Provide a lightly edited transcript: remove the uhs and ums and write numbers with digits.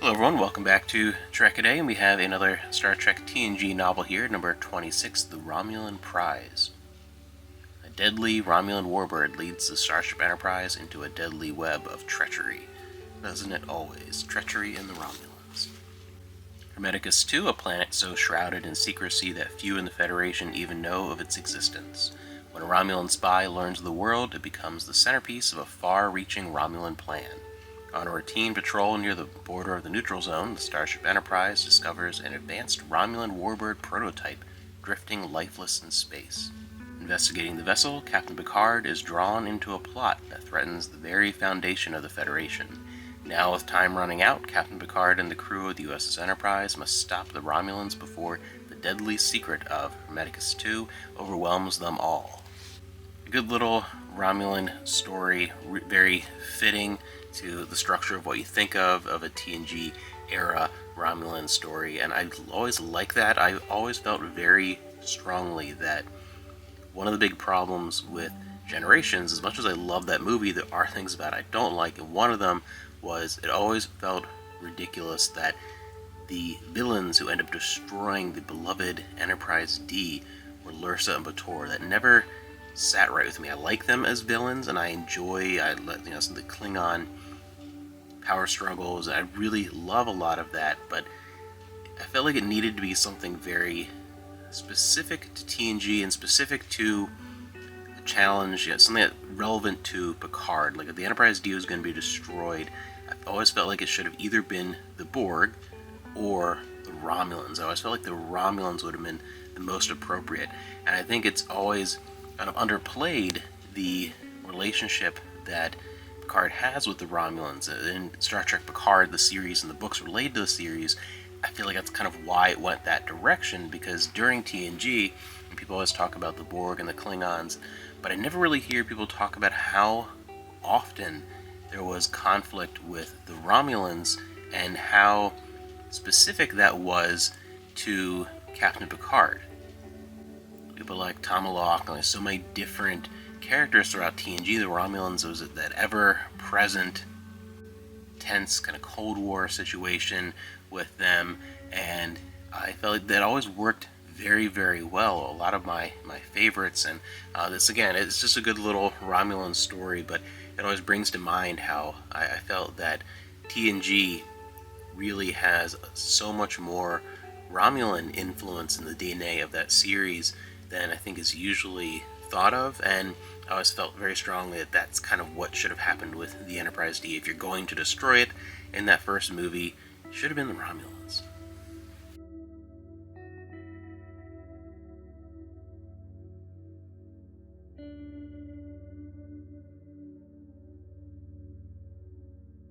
Hello everyone, welcome back to Trek A Day, and we have another Star Trek TNG novel here, number 26, The Romulan Prize. A deadly Romulan warbird leads the Starship Enterprise into a deadly web of treachery. Doesn't it always? Treachery in the Romulans. Hermeticus II, a planet so shrouded in secrecy that few in the Federation even know of its existence. When a Romulan spy learns of the world, it becomes the centerpiece of a far-reaching Romulan plan. On a routine patrol near the border of the neutral zone, the Starship Enterprise discovers an advanced Romulan warbird prototype drifting lifeless in space. Investigating the vessel, Captain Picard is drawn into a plot that threatens the very foundation of the Federation. Now, with time running out, Captain Picard and the crew of the USS Enterprise must stop the Romulans before the deadly secret of Hermeticus II overwhelms them all. A good little Romulan story, very fitting to the structure of what you think of a TNG era Romulan story, and I always like that. I always felt very strongly that one of the big problems with Generations, as much as I love that movie, there are things about it I don't like, and one of them was it always felt ridiculous that the villains who end up destroying the beloved Enterprise D were Lursa and Bator. That never sat right with me. I like them as villains, and I enjoy some of the Klingon power struggles. I really love a lot of that, but I felt like it needed to be something very specific to TNG and specific to the challenge, something that relevant to Picard. Like if the Enterprise D was going to be destroyed, I always felt like it should have either been the Borg or the Romulans. I always felt like the Romulans would have been the most appropriate, and I think it's always kind of underplayed the relationship that Picard has with the Romulans. In Star Trek Picard, the series, and the books related to the series, I feel like that's kind of why it went that direction, because during TNG, people always talk about the Borg and the Klingons, but I never really hear people talk about how often there was conflict with the Romulans and how specific that was to Captain Picard. People like Tomalak, and there's so many different characters throughout TNG. The Romulans was that ever-present, tense kind of Cold War situation with them, and I felt like that always worked very, very well. A lot of my favorites, and this again, it's just a good little Romulan story, but it always brings to mind how I felt that TNG really has so much more Romulan influence in the DNA of that series than I think is usually thought of, and I always felt very strongly that that's kind of what should have happened with the Enterprise D. If you're going to destroy it in that first movie, it should have been the Romulans.